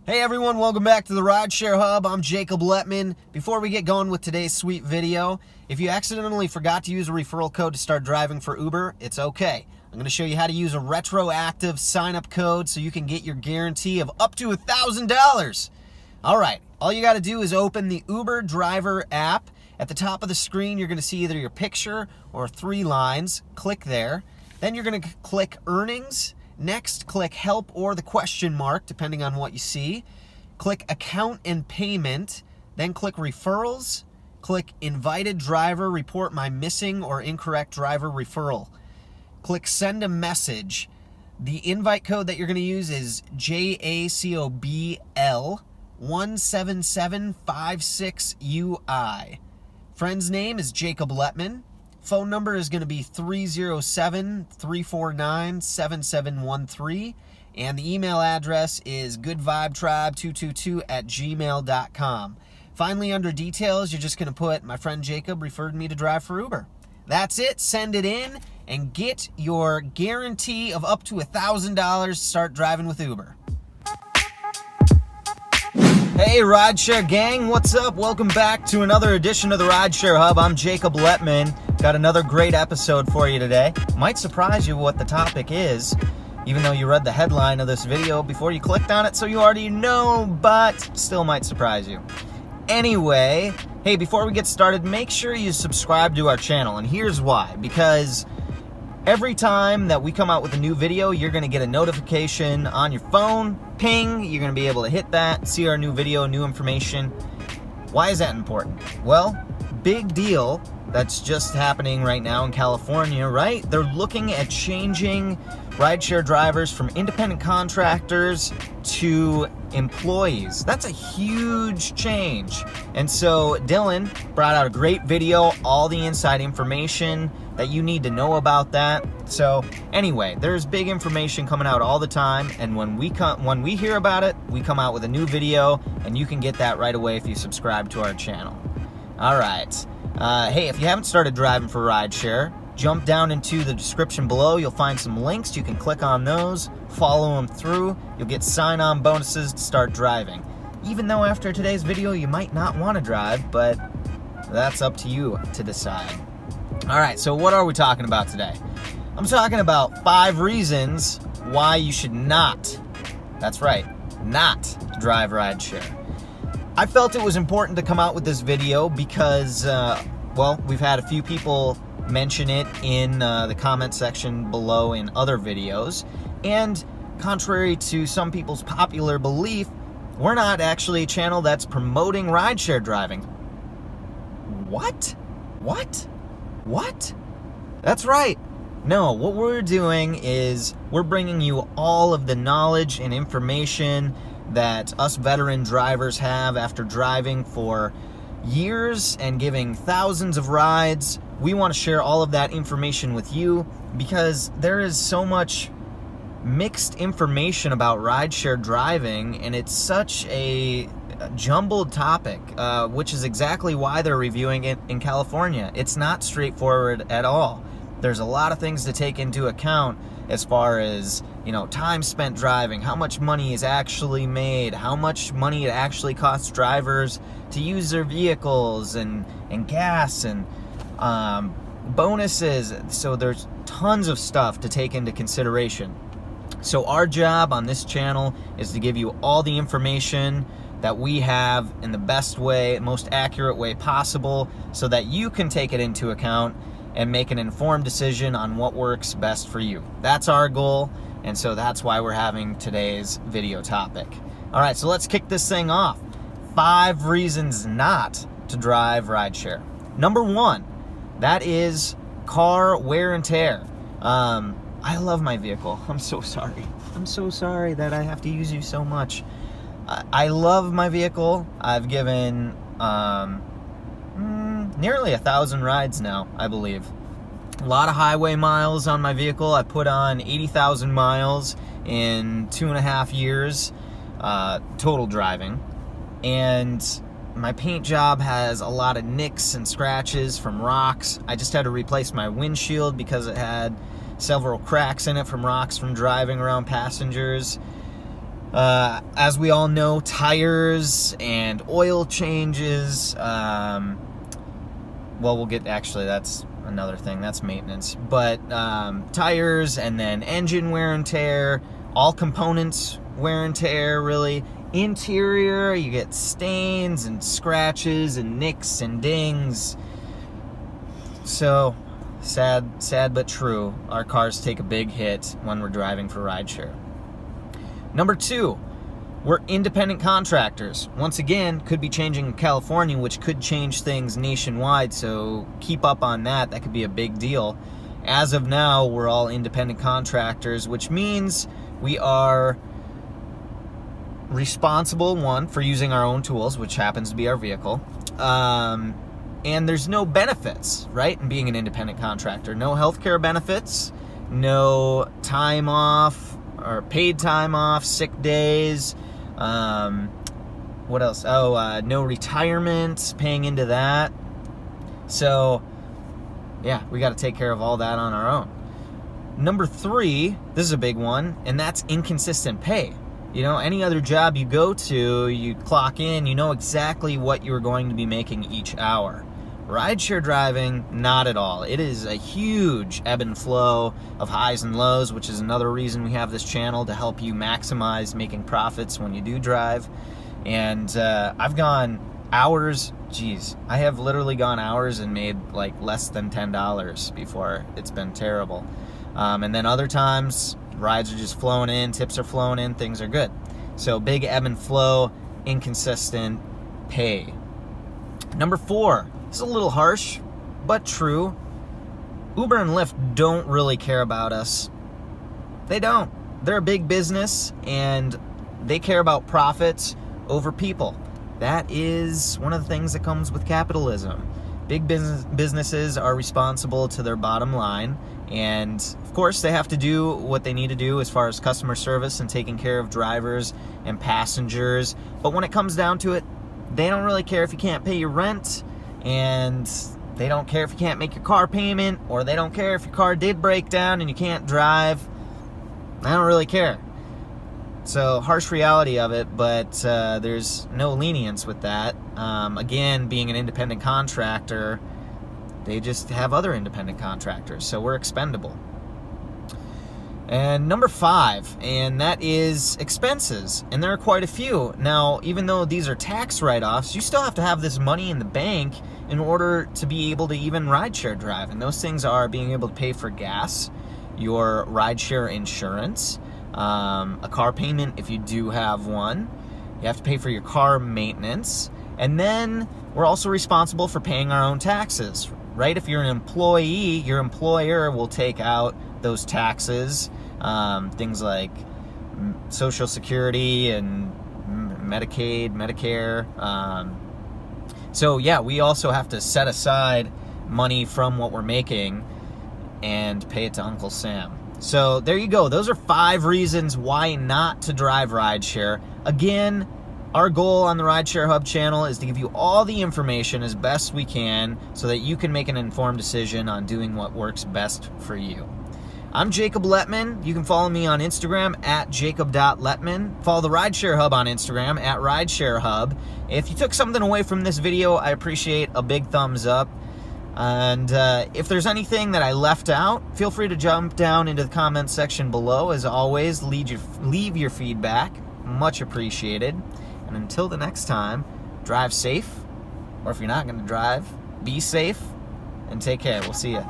Hey everyone, welcome back to the Rideshare Hub. I'm Jacob Letman. Before we get going with today's sweet video, if you accidentally forgot to use a referral code to start driving for Uber, it's okay. I'm going to show you how to use a retroactive sign-up code so you can get your guarantee of up to $1,000. All right, all you got to do is open the Uber driver app. At the top of the screen, you're going to see either your picture or 3 lines. Click there. Then you're going to click Earnings. Next, click Help or the question mark, depending on what you see. Click Account and Payment. Then click Referrals. Click Invited Driver, report my missing or incorrect driver referral. Click Send a Message. The invite code that you're going to use is JACOBL17756UI. Friend's name is Jacob Letman. Phone number is going to be 307-349-7713. And the email address is goodvibetribe222@gmail.com. Finally, under details, you're just going to put, my friend Jacob referred me to drive for Uber. That's it. Send it in and get your guarantee of up to $1,000 to start driving with Uber. Hey Rideshare gang, what's up? Welcome back to another edition of the Rideshare Hub. I'm Jacob Letman. Got another great episode for you today. Might surprise you what the topic is, even though you read the headline of this video before you clicked on it, so you already know, but still might surprise you. Anyway, hey, before we get started, make sure you subscribe to our channel, and here's why. Because every time that we come out with a new video, you're going to get a notification on your phone, ping, you're going to be able to hit that, see our new video, new information. Why is that important? Well, big deal that's just happening right now in California, right? They're looking at changing rideshare drivers from independent contractors to employees. That's a huge change. And so Dylan brought out a great video, all the inside information that you need to know about that. So anyway, there's big information coming out all the time, and when we hear about it, we come out with a new video, and you can get that right away if you subscribe to our channel. All right. Hey, if you haven't started driving for rideshare, jump down into the description below. You'll find some links. You can click on those, follow them through. You'll get sign-on bonuses to start driving. Even though after today's video, you might not want to drive, but that's up to you to decide. All right, so what are we talking about today? I'm talking about 5 reasons why you should not, that's right, not drive rideshare. I felt it was important to come out with this video because, well, we've had a few people mention it in the comment section below in other videos. And contrary to some people's popular belief, we're not actually a channel that's promoting rideshare driving. What? What? What? That's right. No, what we're doing is we're bringing you all of the knowledge and information that us veteran drivers have after driving for years and giving thousands of rides. We want to share all of that information with you because there is so much mixed information about rideshare driving, and it's such a jumbled topic, which is exactly why they're reviewing it in California. It's not straightforward at all. There's a lot of things to take into account as far as, time spent driving, how much money is actually made, how much money it actually costs drivers to use their vehicles, and gas, and bonuses. So there's tons of stuff to take into consideration. So our job on this channel is to give you all the information that we have in the best way, most accurate way possible, so that you can take it into account and make an informed decision on what works best for you. That's our goal, and so that's why we're having today's video topic. All right, so let's kick this thing off. 5 reasons not to drive rideshare. Number 1, that is car wear and tear. I love my vehicle. I'm so sorry. I'm so sorry that I have to use you so much. I love my vehicle. I've given nearly 1,000 rides now, I believe. A lot of highway miles on my vehicle. I put on 80,000 miles in 2.5 years total driving. And my paint job has a lot of nicks and scratches from rocks. I just had to replace my windshield because it had several cracks in it from rocks from driving around passengers. As we all know, tires and oil changes. We'll get, actually, that's another thing. That's maintenance. But tires, and then engine wear and tear, all components wear and tear, really. Interior, you get stains and scratches and nicks and dings. So, sad but true. Our cars take a big hit when we're driving for rideshare. Number 2, we're independent contractors. Once again, could be changing in California, which could change things nationwide, so keep up on that. That could be a big deal. As of now, we're all independent contractors, which means we are responsible, one, for using our own tools, which happens to be our vehicle. And there's no benefits, right, in being an independent contractor. No healthcare benefits, no time off, or paid time off, sick days. What else? No retirement, paying into that. So, yeah, we got to take care of all that on our own. Number 3, this is a big one, and that's inconsistent pay. You know, any other job you go to, you clock in, you know exactly what you're going to be making each hour. Rideshare driving, not at all. It is a huge ebb and flow of highs and lows, which is another reason we have this channel, to help you maximize making profits when you do drive. And I've gone hours, I have literally gone hours and made like less than $10 before. It's been terrible. And then other times, rides are just flowing in, tips are flowing in, things are good. So big ebb and flow, inconsistent pay. Number 4, this is a little harsh, but true. Uber and Lyft don't really care about us. They don't. They're a big business, and they care about profits over people. That is one of the things that comes with capitalism. Big businesses are responsible to their bottom line, and of course they have to do what they need to do as far as customer service and taking care of drivers and passengers. But when it comes down to it, they don't really care if you can't pay your rent, and they don't care if you can't make your car payment, or they don't care if your car did break down and you can't drive. I don't really care. So, harsh reality of it, but there's no lenience with that. Again, being an independent contractor, they just have other independent contractors, so we're expendable. And number 5, and that is expenses, and there are quite a few. Now, even though these are tax write-offs, you still have to have this money in the bank in order to be able to even rideshare drive, and those things are being able to pay for gas, your rideshare insurance, a car payment if you do have one. You have to pay for your car maintenance. And then we're also responsible for paying our own taxes, right? If you're an employee, your employer will take out those taxes, things like Social Security and Medicaid, Medicare. So yeah, we also have to set aside money from what we're making and pay it to Uncle Sam. So there you go. Those are 5 reasons why not to drive rideshare. Again, our goal on the Rideshare Hub channel is to give you all the information as best we can so that you can make an informed decision on doing what works best for you. I'm Jacob Lettman. You can follow me on Instagram at jacob.lettman. Follow the Rideshare Hub on Instagram at Rideshare Hub. If you took something away from this video, I appreciate a big thumbs up. And if there's anything that I left out, feel free to jump down into the comments section below. As always, leave your feedback. Much appreciated. And until the next time, drive safe. Or if you're not going to drive, be safe and take care. We'll see you.